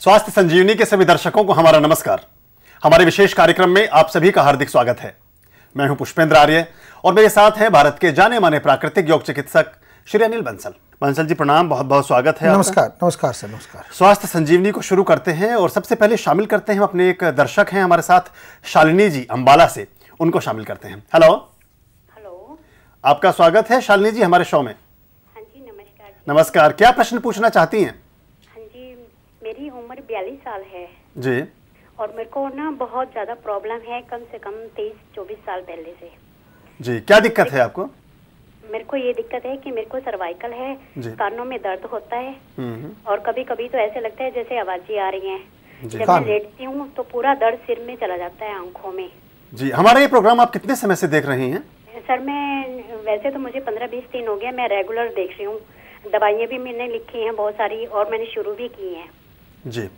स्वास्थ्य संजीवनी के सभी दर्शकों को हमारा नमस्कार। हमारे विशेष कार्यक्रम में आप सभी का हार्दिक स्वागत है। मैं हूं पुष्पेंद्र आर्य और मेरे साथ हैं भारत के जाने माने प्राकृतिक योग चिकित्सक श्री अनिल बंसल। बंसल जी प्रणाम, बहुत बहुत स्वागत है। नमस्कार। नमस्कार सर, नमस्कार। स्वास्थ्य संजीवनी को शुरू करते हैं और सबसे पहले शामिल करते हैं अपने एक दर्शक हैं हमारे साथ, शालिनी जी अंबाला से, उनको शामिल करते हैं। हेलो हेलो, आपका स्वागत है शालिनी जी हमारे शो में। हाँ जी, नमस्कार जी। नमस्कार, क्या प्रश्न पूछना चाहती हैं? हाँ जी, मेरी उम्र 42 साल है जी और मेरे को ना बहुत ज़्यादा प्रॉब्लम है, कम से कम 23-24 साल पहले से। जी, क्या दिक्कत है आपको? मेरे को ये दिक्कत है कि मेरे को सर्वाइकल है, कानों में दर्द होता है और कभी कभी तो ऐसे लगता है जैसे आवाज़ें आ रही हैं। जब मैं लेटती हूँ तो पूरा दर्द सिर में चला जाता है, आंखों में। जी, हमारा ये प्रोग्राम आप कितने समय से देख रही हैं? सर मैं वैसे तो मुझे 15-20 दिन हो गया, मैं रेगुलर देख रही हूँ। दवाइयाँ भी मैंने लिखी हैं बहुत सारी और मैंने शुरू भी की हैं। जी,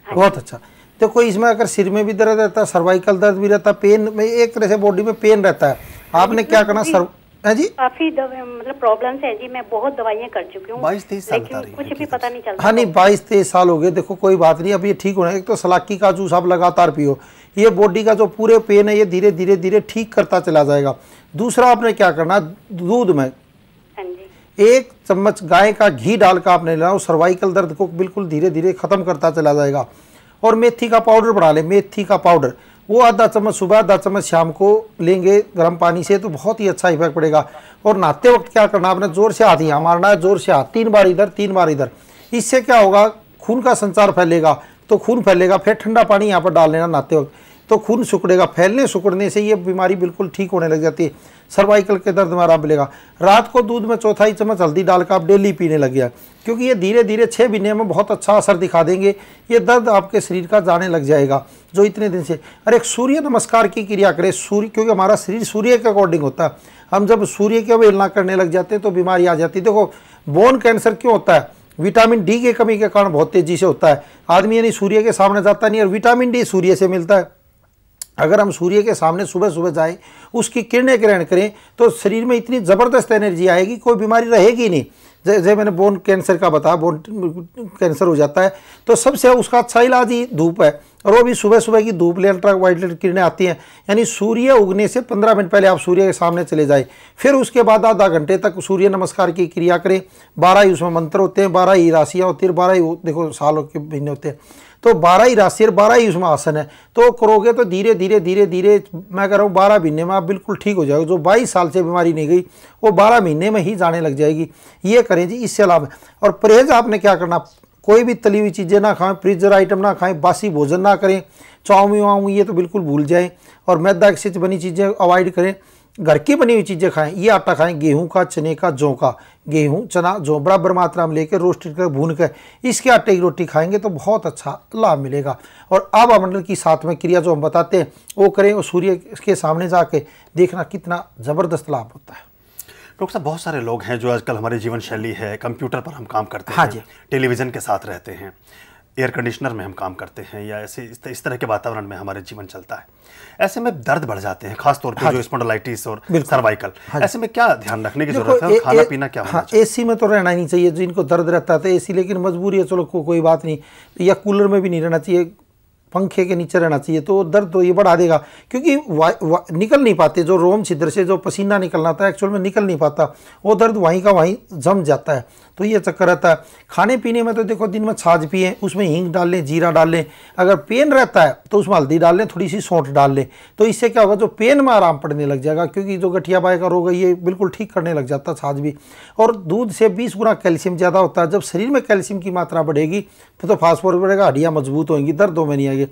बहुत अच्छा। देखो इसमें अगर सिर में भी दर्द रहता है, सर्वाइकल दर्द भी रहता है, पेन में एक तरह से बॉडी में पेन रहता है, आपने क्या करना सर? है जी, काफी मतलब प्रॉब्लम्स है जी, मैं बहुत दवाइयाँ कर चुकी हूँ 22-23 साल लेकिन कुछ भी पता नहीं चलता। हाँ नहीं, 22-23 साल हो गए। देखो कोई बात नहीं, अब ये ठीक होना है। एक तो सलाकी का जूस आप लगातार पियो, ये बॉडी का जो पूरे पेन है ये धीरे धीरे धीरे ठीक करता चला जाएगा। दूसरा आपने क्या करना, दूध में 1 चम्मच गाय का घी डालकर आपने लेना, और सर्वाइकल दर्द को बिल्कुल धीरे धीरे खत्म करता चला जाएगा। और मेथी का पाउडर बढ़ा ले, मेथी का पाउडर वो आधा चम्मच सुबह, आधा चम्मच शाम को लेंगे गर्म पानी से, तो बहुत ही अच्छा इफेक्ट पड़ेगा। और नहाते वक्त क्या करना, आपने जोर से हाथ यहाँ मारना है, जोर से हाथ 3 बार इधर 3 बार इधर। इससे क्या होगा, खून का संचार फैलेगा, तो खून फैलेगा। फिर ठंडा पानी यहाँ पर डाल लेना नहाते वक्त, तो खून सिकुड़ेगा। फैलने सिकुड़ने से ये बीमारी बिल्कुल ठीक होने लग जाती है। सर्वाइकल के दर्द में आराम मिलेगा। रात को दूध में 1/4 चम्मच हल्दी डालकर आप डेली पीने लग गया, क्योंकि ये धीरे धीरे 6 महीने में बहुत अच्छा असर दिखा देंगे। ये दर्द आपके शरीर का जाने लग जाएगा जो इतने दिन से। और एक सूर्य नमस्कार की क्रिया करें, सूर्य, क्योंकि हमारा शरीर सूर्य के अकॉर्डिंग होता है। हम जब सूर्य की अवहेलना करने लग जाते हैं तो बीमारी आ जाती है। देखो बोन कैंसर क्यों होता है, विटामिन डी की कमी के कारण बहुत तेजी से होता है। आदमी यानी सूर्य के सामने जाता नहीं, और विटामिन डी सूर्य से मिलता है। अगर हम सूर्य के सामने सुबह सुबह जाएं, उसकी किरणें ग्रहण करें, तो शरीर में इतनी ज़बरदस्त एनर्जी आएगी, कोई बीमारी रहेगी नहीं। जैसे मैंने बोन कैंसर का बताया, बोन कैंसर हो जाता है तो सबसे उसका अच्छा इलाज ही धूप है, और वो भी सुबह सुबह की धूप ले, अल्ट्रा वायलेट किरणें आती हैं। यानी सूर्य उगने से 15 मिनट पहले आप सूर्य के सामने चले जाए, फिर उसके बाद आधा घंटे तक सूर्य नमस्कार की क्रिया करें। 12 ही उसमें मंत्र होते हैं, 12 ही राशियाँ होती हैं, 12 ही देखो सालों के भिन्न होते हैं, तो 12 ही राशि और 12 ही उसमें आसन है। तो करोगे तो धीरे धीरे धीरे धीरे, मैं कह रहा हूँ 12 महीने में आप बिल्कुल ठीक हो जाएगा। जो 22 साल से बीमारी नहीं गई वो 12 महीने में ही जाने लग जाएगी। ये करें जी, इससे लाभ। और परहेज आपने क्या करना, कोई भी तली हुई चीज़ें ना खाएं, फ्रीजर आइटम ना खाएं, बासी भोजन ना करें, चाउमीन वाउमीन ये तो बिल्कुल भूल जाएं, और मैदा से बनी चीज़ें अवॉइड करें। घर की बनी हुई चीज़ें खाएं। ये आटा खाएं, गेहूं का, चने का, जौ का, गेहूं चना जौ बराबर मात्रा में लेकर रोस्टेड कर भून कर इसके आटे की रोटी खाएंगे तो बहुत अच्छा लाभ मिलेगा। और आभा मंडल की 7वें क्रिया जो हम बताते हैं वो करें, और सूर्य के सामने जाके देखना कितना ज़बरदस्त लाभ होता है। डॉक्टर साहब, बहुत सारे लोग हैं जो आजकल हमारी जीवन शैली है, कंप्यूटर पर हम काम करते हाँ हैं, जी, टेलीविज़न के साथ रहते हैं, एयर कंडीशनर में हम काम करते हैं, या ऐसे इस तरह के वातावरण में हमारे जीवन चलता है। ऐसे में दर्द बढ़ जाते हैं, खासतौर पर जो स्पॉन्डिलाइटिस और सर्वाइकल। ऐसे में क्या ध्यान रखने की जरूरत है? खाना पीना क्या होना चाहिए? एसी में तो रहना ही नहीं चाहिए। जिनको दर्द रहता है तो एसी, लेकिन मजबूरी है, चलो कोई बात नहीं, या कूलर में भी नहीं रहना चाहिए, पंखे के नीचे रहना चाहिए। तो दर्द तो ये बढ़ा देगा, क्योंकि निकल नहीं पाते, जो रोम छिद्र से जो पसीना निकलना था एक्चुअल में निकल नहीं पाता, वो दर्द वहीं का वहीं जम जाता है। तो ये चक्कर रहता है। खाने पीने में तो देखो दिन में छाछ पिएं, उसमें हींग डाल लें, जीरा डाल लें। अगर पेन रहता है तो उसमें हल्दी डाल लें, थोड़ी सी सौंठ डाल लें, तो इससे क्या होगा, जो पेन में आराम पड़ने लग जाएगा। क्योंकि जो गठिया बाय का रोग है ये बिल्कुल ठीक करने लग जाता है छाछ भी। और दूध से 20 गुना कैल्शियम ज़्यादा होता है। जब शरीर में कैल्शियम की मात्रा बढ़ेगी तो फास्फोरस बढ़ेगा, हड्डियाँ मजबूत होंगी, दर्दों में नहीं आएगी।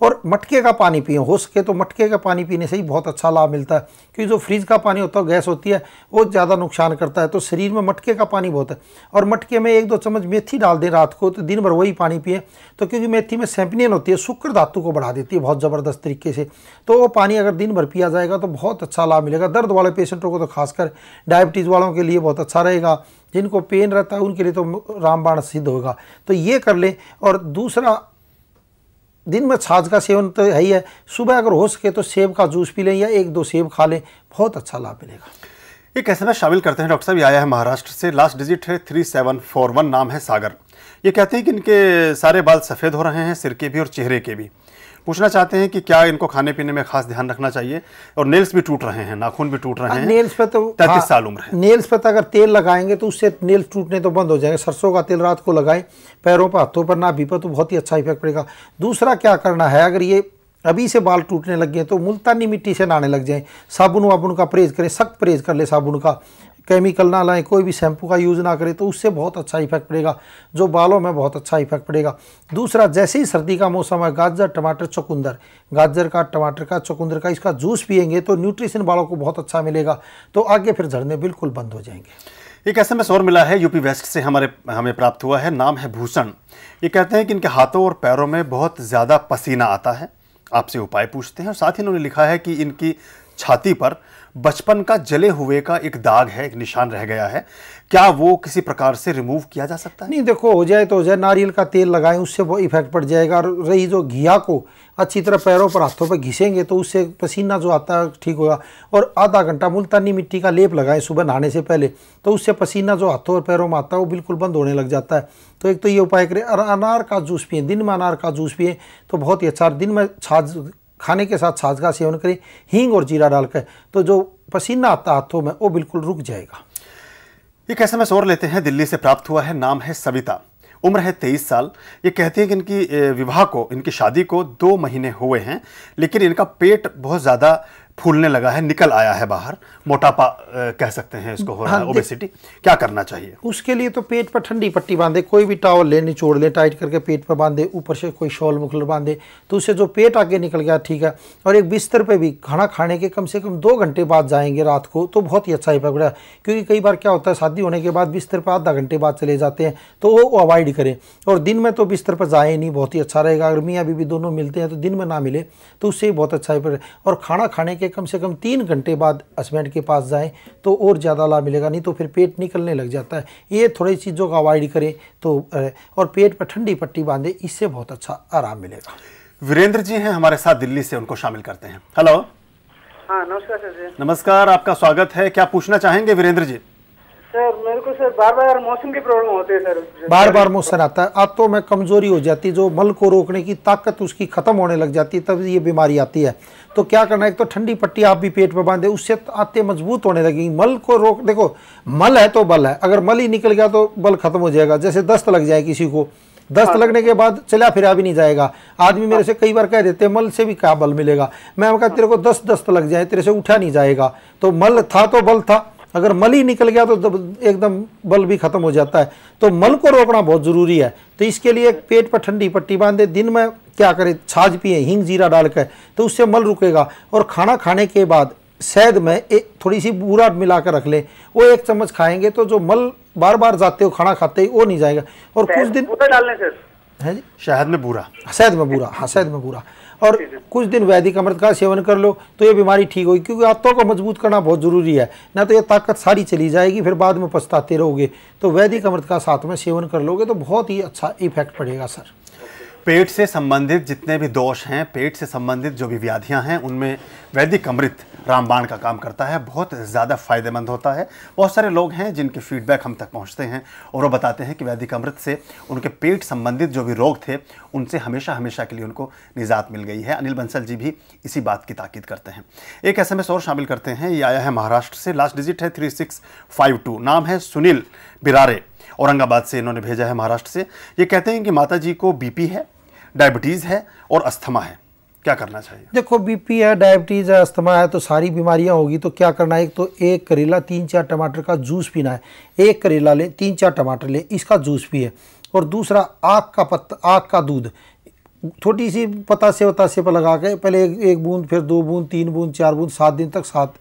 और मटके का पानी पिए, हो सके तो मटके का पानी पीने से ही बहुत अच्छा लाभ मिलता है। क्योंकि जो फ्रिज का पानी होता है, गैस होती है, वो ज़्यादा नुकसान करता है। तो शरीर में मटके का पानी बहुत है। और मटके में 1-2 चम्मच मेथी डाल दें रात को, तो दिन भर वही पानी पिए। तो क्योंकि मेथी में सैम्पिनियन होती है, शुक्र धातु को बढ़ा देती है बहुत ज़बरदस्त तरीके से। तो वो पानी अगर दिन भर पिया जाएगा तो बहुत अच्छा लाभ मिलेगा। दर्द वाले पेशेंटों को तो खासकर, डायबिटीज़ वालों के लिए बहुत अच्छा रहेगा। जिनको पेन रहता है उनके लिए तो रामबाण सिद्ध होगा। तो ये कर लें। और दूसरा, दिन में छाछ का सेवन तो है ही है। सुबह अगर हो सके तो सेब का जूस पी लें, या 1-2 सेब खा लें, बहुत अच्छा लाभ मिलेगा। एक SMS शामिल करते हैं डॉक्टर साहब, ये आया है महाराष्ट्र से, लास्ट डिजिट है 3741, नाम है सागर। ये कहते हैं कि इनके सारे बाल सफ़ेद हो रहे हैं, सिर के भी और चेहरे के भी। पूछना चाहते हैं कि क्या इनको खाने पीने में खास ध्यान रखना चाहिए, और नेल्स भी टूट रहे हैं, नाखून भी टूट रहे हैं। नेल्स पे तो 33 साल उम्र है। नेल्स पे तो अगर तेल लगाएंगे तो उससे नेल्स टूटने तो बंद हो जाएंगे। सरसों का तेल रात को लगाएं, पैरों पर, हाथों पर, नाभि पर, तो बहुत ही अच्छा इफेक्ट पड़ेगा। दूसरा क्या करना है, अगर ये अभी से बाल टूटने लग गए तो मुल्तानी मिट्टी से नहाने लग जाएं। साबुन वाबुन का परहेज करें, सख्त परहेज कर ले साबुन का, केमिकल ना लाएं, कोई भी शैम्पू का यूज़ ना करें, तो उससे बहुत अच्छा इफेक्ट पड़ेगा, जो बालों में बहुत अच्छा इफेक्ट पड़ेगा। दूसरा, जैसे ही सर्दी का मौसम है, गाजर, टमाटर, चुकंदर, गाजर का, टमाटर का, चुकंदर का, इसका जूस पिएंगे तो न्यूट्रिशन बालों को बहुत अच्छा मिलेगा, तो आगे फिर झड़ने बिल्कुल बंद हो जाएंगे। एक SMS और मिला है यूपी वेस्ट से, हमें प्राप्त हुआ है, नाम है भूषण। ये कहते हैं कि इनके हाथों और पैरों में बहुत ज़्यादा पसीना आता है, आपसे उपाय पूछते हैं। और साथ ही इन्होंने लिखा है कि इनकी छाती पर बचपन का जले हुए का एक दाग है, एक निशान रह गया है, क्या वो किसी प्रकार से रिमूव किया जा सकता है? नहीं, देखो हो जाए तो हो जाए, नारियल का तेल लगाएं, उससे वो इफेक्ट पड़ जाएगा। और रही जो घिया को अच्छी तरह पैरों पर, हाथों पर घिसेंगे तो उससे पसीना जो आता है ठीक होगा। और आधा घंटा मुल्तानी मिट्टी का लेप लगाएं सुबह नहाने से पहले, तो उससे पसीना जो हाथों और पैरों में आता है वो बिल्कुल बंद होने लग जाता है। तो एक तो ये उपाय करें। और अनार का जूस पिए, दिन में अनार का जूस पिए तो बहुत ही अच्छा। दिन में छाछ, खाने के साथ छाछ का सेवन करें, हींग और जीरा डालकर, तो जो पसीना आता हाथों में वो बिल्कुल रुक जाएगा। एक SMS और लेते हैं, दिल्ली से प्राप्त हुआ है, नाम है सविता, उम्र है 23 साल। ये कहती है कि इनकी विवाह को, इनकी शादी को 2 महीने हुए हैं, लेकिन इनका पेट बहुत ज़्यादा फूलने लगा है, निकल आया है बाहर, मोटापा कह सकते हैं इसको, हो रहा है, ओबेसिटी। क्या करना चाहिए उसके लिए? तो पेट पर ठंडी पट्टी बांधे, कोई भी टॉवल ले, निचोड़ ले, टाइट करके पेट पर बांधे, ऊपर से कोई शॉल मुखलर बांधे, तो उससे जो पेट आगे निकल गया ठीक है। और एक बिस्तर पे भी खाना खाने के कम से कम 2 घंटे बाद जाएंगे रात को, तो बहुत ही अच्छा इफेक्ट पड़ेगा। क्योंकि कई बार क्या होता है, शादी होने के बाद बिस्तर पर आधा घंटे बाद चले जाते हैं, तो वो अवॉइड करें। और दिन में तो बिस्तर पर जाए नहीं, बहुत ही अच्छा रहेगा। अगर मियाँ बीवी दोनों मिलते हैं तो दिन में ना मिले, तो उससे ही बहुत अच्छा इफेक्ट। और खाना खाने के कम से कम 3 घंटे बाद हस्बैंड के पास जाएं तो और ज़्यादा लाभ मिलेगा, नहीं तो फिर पेट निकलने लग जाता है। ये थोड़ी चीज़ों का अवॉइड करें तो, और पेट पर ठंडी पट्टी बांधे, इससे बहुत अच्छा आराम मिलेगा। वीरेंद्र जी हैं हमारे साथ दिल्ली से, उनको शामिल करते हैं। हेलो। हाँ, नमस्कार सर। नमस्कार, आपका स्वागत है। क्या पूछना चाहेंगे वीरेंद्र जी? सर मेरे को सर बार बार मौसम की प्रॉब्लम होती है सर, बार बार मौसम आता है, आंतों में कमजोरी हो जाती है, जो मल को रोकने की ताकत उसकी खत्म होने लग जाती है, तब ये बीमारी आती है। तो क्या करना है, एक तो ठंडी पट्टी आप भी पेट पर बांधे, उससे आंतें मजबूत होने लगेंगी। मल को रोक, देखो मल है तो बल है, अगर मल ही निकल गया तो बल खत्म हो जाएगा। जैसे दस्त लग जाए किसी को, दस्त लगने के बाद चला फिरा भी नहीं जाएगा। आदमी मेरे से कई बार कह देते हैं मल से भी क्या बल मिलेगा, मैं कहता तेरे को 10 दस्त लग जाए, तेरे से उठा नहीं जाएगा। तो मल था तो बल था, अगर मल ही निकल गया तो एकदम बल भी खत्म हो जाता है। तो मल को रोकना बहुत ज़रूरी है। तो इसके लिए पेट पर ठंडी पट्टी बांधे, दिन में क्या करें, छाछ पिए हींग जीरा डालकर, तो उससे मल रुकेगा। और खाना खाने के बाद शहद में एक थोड़ी सी बूरा मिलाकर रख लें, वो 1 चम्मच खाएंगे तो जो मल बार बार जाते हो खाना खाते ही वो नहीं जाएगा। और कुछ दिन डालने सर है जी, शहद में बूरा, शहद में बूरा, हाँ शहद में बूरा। और कुछ दिन वैदिक अमृत का सेवन कर लो तो ये बीमारी ठीक होगी। क्योंकि आंतों को मजबूत करना बहुत ज़रूरी है, ना तो ये ताकत सारी चली जाएगी, फिर बाद में पछताते रहोगे। तो वैदिक अमृत का साथ में सेवन कर लोगे तो बहुत ही अच्छा इफेक्ट पड़ेगा सर। पेट से संबंधित जितने भी दोष हैं, पेट से संबंधित जो भी व्याधियां हैं, उनमें वैदिक अमृत रामबाण का काम करता है, बहुत ज़्यादा फायदेमंद होता है। बहुत सारे लोग हैं जिनके फीडबैक हम तक पहुंचते हैं और वो बताते हैं कि वैदिक अमृत से उनके पेट संबंधित जो भी रोग थे उनसे हमेशा हमेशा के लिए उनको निजात मिल गई है। अनिल बंसल जी भी इसी बात की ताकीद करते हैं। एक SMS और शामिल करते हैं, ये आया है महाराष्ट्र से, लास्ट डिजिट है 3652, नाम है सुनील बिरारे, औरंगाबाद से इन्होंने भेजा है, महाराष्ट्र से। ये कहते हैं कि माता जी को BP है, डायबिटीज़ है और अस्थमा है, क्या करना चाहिए? देखो BP है, डायबिटीज़ है, अस्थमा है, तो सारी बीमारियां होगी। तो क्या करना है, एक तो 1 करेला 3-4 टमाटर का जूस पीना है। 1 करेला ले, 3-4 टमाटर ले, इसका जूस पिए। और दूसरा आक का पत्ता, आक का दूध थोड़ी सी पतासे पर लगा के पहले 1 बूंद, फिर 2 बूंद, 3 बूंद, 4 बूंद, 7 दिन तक 7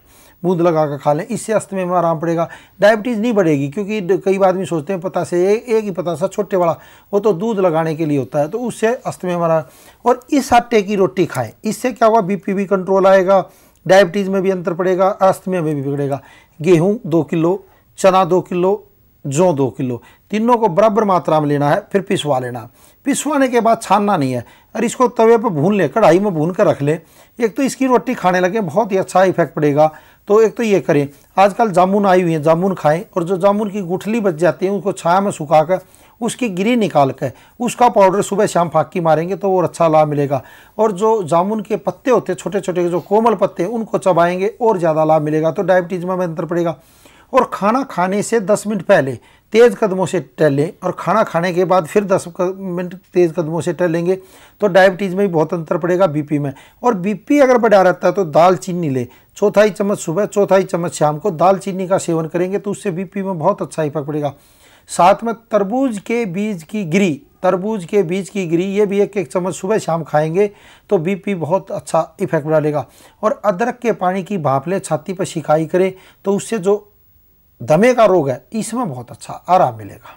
बूंद लगा कर खा लें, इससे अस्थमा में आराम पड़ेगा। डायबिटीज़ नहीं बढ़ेगी, क्योंकि कई आदमी सोचते हैं पतासे, एक ही पतासा छोटे वाला, वो तो दूध लगाने के लिए होता है, तो उससे अस्थमा में आराम। और इस आटे की रोटी खाएं, इससे क्या होगा, BP भी कंट्रोल आएगा, डायबिटीज़ में भी अंतर पड़ेगा, अस्थमा में भी बिगड़ेगा। गेहूँ 2 किलो, चना 2 किलो, जौ 2 किलो, तीनों को बराबर मात्रा में लेना है, फिर पिसवा लेना। पिसवाने के बाद छानना नहीं है, और इसको तवे पर भून ले, कढ़ाई में भून कर रख ले। एक तो इसकी रोटी खाने लगे बहुत ही अच्छा इफेक्ट पड़ेगा। तो एक तो ये करें, आजकल जामुन आई हुई है, जामुन खाएं, और जो जामुन की गुठली बच जाती है उसको छाया में सुखा कर उसकी गिरी निकाल कर उसका पाउडर सुबह शाम फाँकी मारेंगे तो और अच्छा लाभ मिलेगा। और जो जामुन के पत्ते होते हैं छोटे छोटे जो कोमल पत्ते हैं उनको चबाएंगे और ज़्यादा लाभ मिलेगा, तो डायबिटीज़ में अंतर पड़ेगा। और खाना खाने से 10 मिनट पहले तेज़ कदमों से टहलें और खाना खाने के बाद फिर 10 मिनट तेज़ कदमों से टहलेंगे तो डायबिटीज़ में भी बहुत अंतर पड़ेगा, बीपी में। और बीपी अगर बढ़ा रहता है तो दाल चीनी ले, 1/4 चम्मच सुबह 1/4 चम्मच शाम को दाल चीनी का सेवन करेंगे तो उससे बीपी में बहुत अच्छा इफेक्ट पड़ेगा। साथ में तरबूज के बीज की गिरी ये भी 1-1 चम्मच सुबह शाम खाएंगे तो बीपी बहुत अच्छा इफेक्ट डालेगा। और अदरक के पानी की भाप लें, छाती पर सिकाई करें तो उससे जो दमे का रोग है इसमें बहुत अच्छा आराम मिलेगा।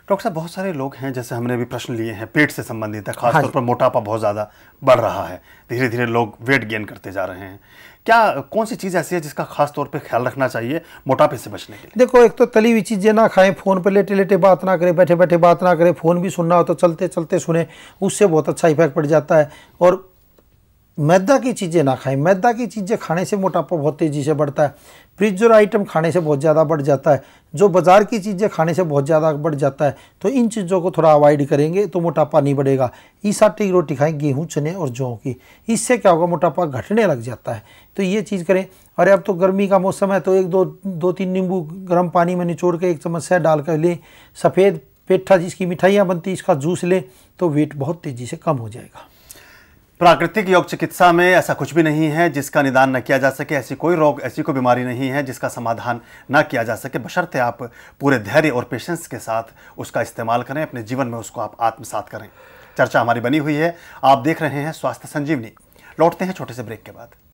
डॉक्टर साहब, बहुत सारे लोग हैं, जैसे हमने भी प्रश्न लिए हैं, पेट से संबंधित है, खासतौर पर मोटापा बहुत ज़्यादा बढ़ रहा है, धीरे धीरे लोग वेट गेन करते जा रहे हैं। क्या कौन सी चीज़ ऐसी है जिसका खास तौर पे ख्याल रखना चाहिए मोटापे से बचने के लिए? देखो, एक तो तली हुई चीज़ें ना खाएं, फ़ोन पर लेटे लेटे बात ना करें, बैठे बैठे बात ना करें, फ़ोन भी सुनना हो तो चलते चलते सुने, उससे बहुत अच्छा इफेक्ट पड़ जाता है। और मैदा की चीज़ें ना खाएं, मैदा की चीज़ें खाने से मोटापा बहुत तेज़ी से बढ़ता है, फ्रिज आइटम खाने से बहुत ज़्यादा बढ़ जाता है, जो बाज़ार की चीज़ें खाने से बहुत ज़्यादा बढ़ जाता है। तो इन चीज़ों को थोड़ा अवॉइड करेंगे तो मोटापा नहीं बढ़ेगा। इस आटे की रोटी खाएं, गेहूं, चने और जौ की, इससे क्या होगा, मोटापा घटने लग जाता है। तो ये चीज़ करें। अरे अब तो गर्मी का मौसम है तो 1-2-3 नींबू गर्म पानी में निचोड़ के 1 चम्मच शहद डाल कर लें। सफ़ेद पेठा जिसकी मिठाइयाँ बनती है इसका जूस लें तो वेट बहुत तेज़ी से कम हो जाएगा। प्राकृतिक योग चिकित्सा में ऐसा कुछ भी नहीं है जिसका निदान न किया जा सके, ऐसी कोई रोग, ऐसी कोई बीमारी नहीं है जिसका समाधान न किया जा सके, बशर्ते आप पूरे धैर्य और पेशेंस के साथ उसका इस्तेमाल करें, अपने जीवन में उसको आप आत्मसात करें। चर्चा हमारी बनी हुई है, आप देख रहे हैं स्वास्थ्य संजीवनी। लौटते हैं छोटे से ब्रेक के बाद।